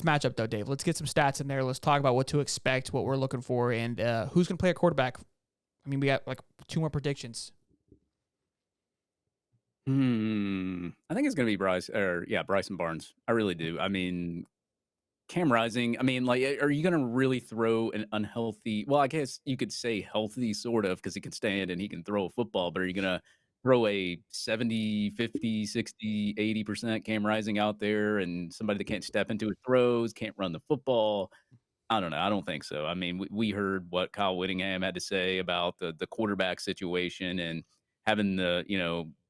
matchup, though, Dave. Let's get some stats in there. Let's talk about what to expect, what we're looking for, and who's going to play a quarterback. I mean, we got like 2 more predictions. I think it's going to be Bryson Barnes. I really do. I mean, Cam Rising, I mean, like, are you going to really throw an unhealthy, well, I guess you could say healthy sort of, because he can stand and he can throw a football, but are you going to throw a 70, 50, 60, 80% Cam Rising out there and somebody that can't step into his throws, can't run the football? I don't know. I don't think so. I mean, we heard what Kyle Whittingham had to say about the quarterback situation and having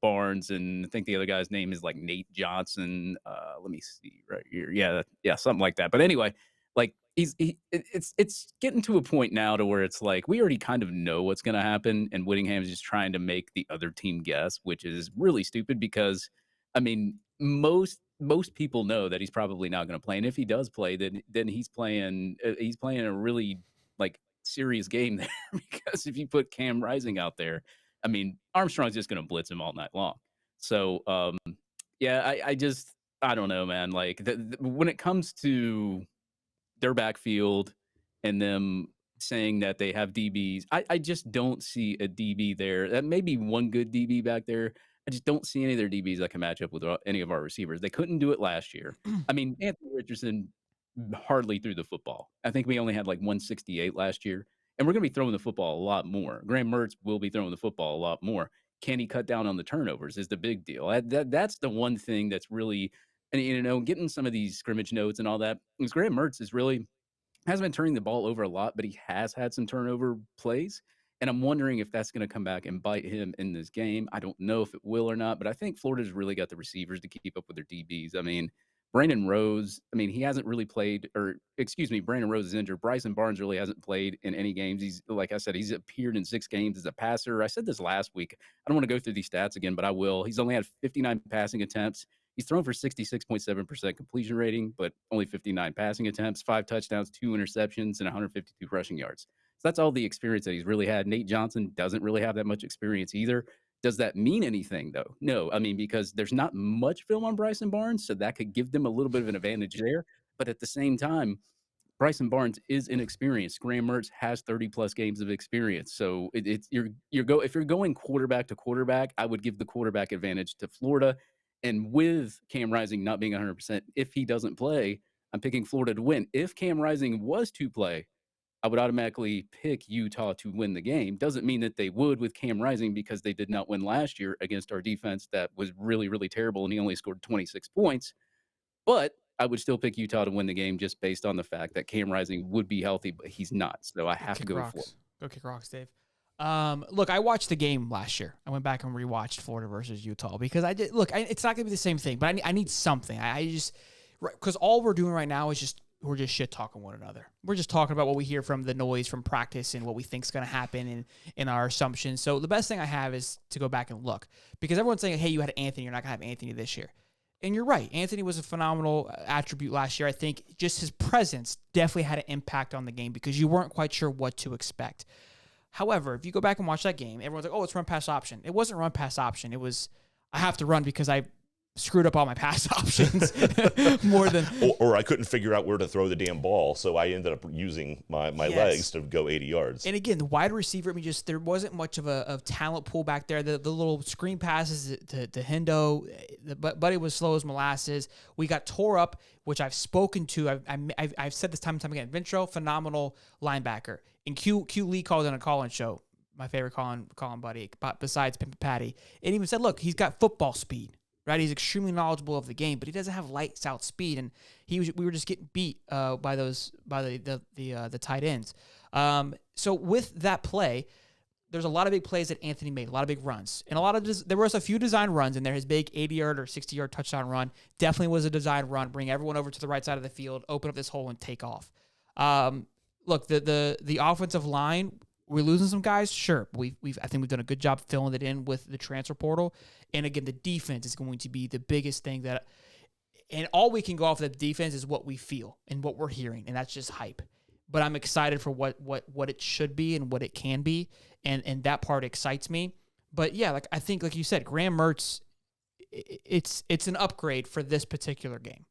Barnes, and I think the other guy's name is like Nate Johnson. Let me see right here. Yeah, something like that. But anyway, like it's getting to a point now to where it's like we already kind of know what's going to happen, and Whittingham is just trying to make the other team guess, which is really stupid because, I mean, most people know that he's probably not going to play, and if he does play, then he's playing a really like serious game there because if you put Cam Rising out there, I mean, Armstrong's just going to blitz him all night long. So, yeah, I don't know, man. Like when it comes to their backfield and them saying that they have DBs, I just don't see a DB there. That may be one good DB back there. I just don't see any of their DBs that can match up with any of our receivers. They couldn't do it last year. I mean, Anthony Richardson hardly threw the football. I think we only had like 168 last year, and we're going to be throwing the football a lot more. Graham Mertz will be throwing the football a lot more. Can he cut down on the turnovers is the big deal. That's the one thing that's really, and getting some of these scrimmage notes and all that, because Graham Mertz hasn't been turning the ball over a lot, but he has had some turnover plays. And I'm wondering if that's going to come back and bite him in this game. I don't know if it will or not, but I think Florida's really got the receivers to keep up with their DBs. I mean, Brandon Rose, he hasn't really played, Brandon Rose is injured. Bryson Barnes really hasn't played in any games. He's, like I said, he's appeared in 6 games as a passer. I said this last week. I don't want to go through these stats again, but I will. He's only had 59 passing attempts. He's thrown for 66.7% completion rating, but only 59 passing attempts, 5 touchdowns, 2 interceptions, and 152 rushing yards. So that's all the experience that he's really had. Nate Johnson doesn't really have that much experience either. Does that mean anything, though? No. I mean, because there's not much film on Bryson Barnes, so that could give them a little bit of an advantage there. But at the same time, Bryson Barnes is inexperienced. Graham Mertz has 30-plus games of experience. So if you're going quarterback to quarterback, I would give the quarterback advantage to Florida. And with Cam Rising not being 100%, if he doesn't play, I'm picking Florida to win. If Cam Rising was to play, I would automatically pick Utah to win the game. Doesn't mean that they would with Cam Rising because they did not win last year against our defense that was really, really terrible, and he only scored 26 points. But I would still pick Utah to win the game just based on the fact that Cam Rising would be healthy, but he's not. So I have to go with Florida. Go kick rocks, Dave. Look, I watched the game last year. I went back and rewatched Florida versus Utah because it's not going to be the same thing, but I need something. Because all we're doing right now is we're just shit talking one another. We're just talking about what we hear from the noise from practice and what we think is going to happen in our assumptions. So the best thing I have is to go back and look because everyone's saying, hey, you had Anthony. You're not going to have Anthony this year. And you're right. Anthony was a phenomenal attribute last year. I think just his presence definitely had an impact on the game because you weren't quite sure what to expect. However, if you go back and watch that game, everyone's like, oh, it's run-pass option. It wasn't run-pass option. It was I have to run because I screwed up all my pass options more than... Or I couldn't figure out where to throw the damn ball, so I ended up using my legs to go 80 yards. And again, the wide receiver, there wasn't much of a talent pool back there. The little screen passes to Hendo, but it was slow as molasses. We got tore up, which I've spoken to. I've said this time and time again. Ventro, phenomenal linebacker. And Q Lee called on a call-in show, my favorite call-in buddy, besides Pimp Patty, and even said, look, he's got football speed. Right, he's extremely knowledgeable of the game, but he doesn't have lights out speed, and we were just getting beat by the tight ends. So with that play, there's a lot of big plays that Anthony made, a lot of big runs, and there was a few design runs in there. His big 80-yard or 60-yard touchdown run definitely was a design run, bring everyone over to the right side of the field, open up this hole, and take off. Look, the offensive line. We're losing some guys, sure. I think we've done a good job filling it in with the transfer portal. And again, the defense is going to be the biggest thing and all we can go off of the defense is what we feel and what we're hearing, and that's just hype. But I'm excited for what it should be and what it can be, and that part excites me. But yeah, I think like you said, Graham Mertz, it's an upgrade for this particular game.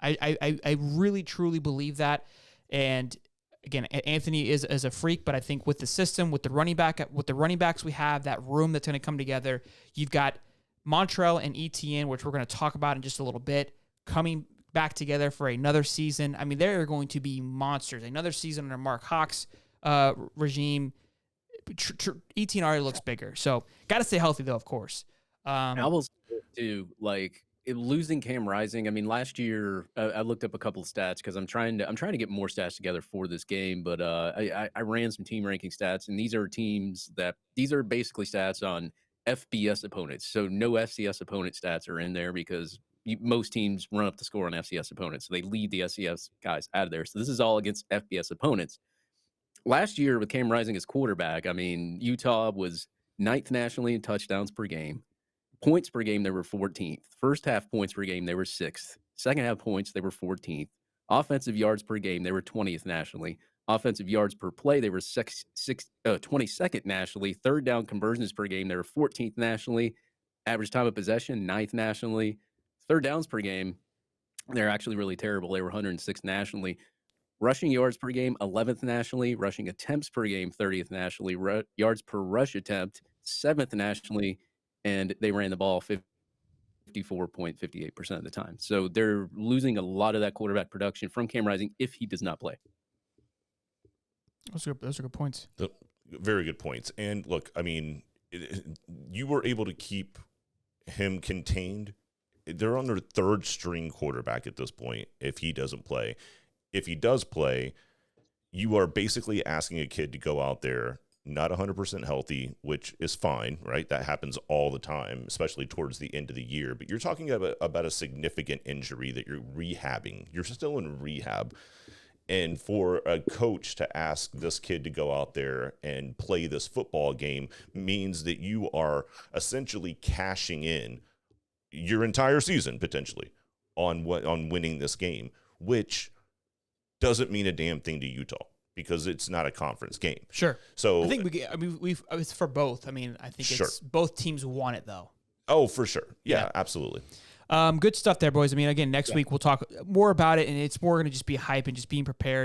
I really truly believe that. And again, Anthony is a freak, but I think with the system, with the running backs we have, that room that's going to come together, you've got Montrell and Etienne, which we're going to talk about in just a little bit, coming back together for another season. I mean, they're going to be monsters. Another season under Mark Hawk's regime. Etienne already looks bigger, so got to stay healthy though, of course. I will say too, like losing Cam Rising. I mean, last year I looked up a couple of stats because I'm trying to get more stats together for this game. But I ran some team ranking stats, and these are basically stats on FBS opponents. So no FCS opponent stats are in there because most teams run up the score on FCS opponents, so they leave the FCS guys out of there. So this is all against FBS opponents. Last year with Cam Rising as quarterback, I mean, Utah was 9th nationally in touchdowns per game. Points per game, they were 14th. First half points per game, they were 6th. Second half points, they were 14th. Offensive yards per game, they were 20th nationally. Offensive yards per play, they were 22nd nationally. Third down conversions per game, they were 14th nationally. Average time of possession, 9th nationally. Third downs per game, they're actually really terrible. They were 106th nationally. Rushing yards per game, 11th nationally. Rushing attempts per game, 30th nationally. Yards per rush attempt, 7th nationally. And they ran the ball 54.58% of the time. So they're losing a lot of that quarterback production from Cam Rising if he does not play. Those are good points. Very good points. And look, I mean, you were able to keep him contained. They're on their third string quarterback at this point if he doesn't play. If he does play, you are basically asking a kid to go out there not 100% healthy, which is fine, right? That happens all the time, especially towards the end of the year. But you're talking about a significant injury that you're rehabbing. You're still in rehab. And for a coach to ask this kid to go out there and play this football game means that you are essentially cashing in your entire season, potentially, on winning this game, which doesn't mean a damn thing to Utah because it's not a conference game. Sure. So I think it's for both. I mean, I think it's both teams want it though. Oh, for sure. Yeah. Absolutely. Good stuff there, boys. I mean, again, next week we'll talk more about it, and it's more going to just be hype and just being prepared.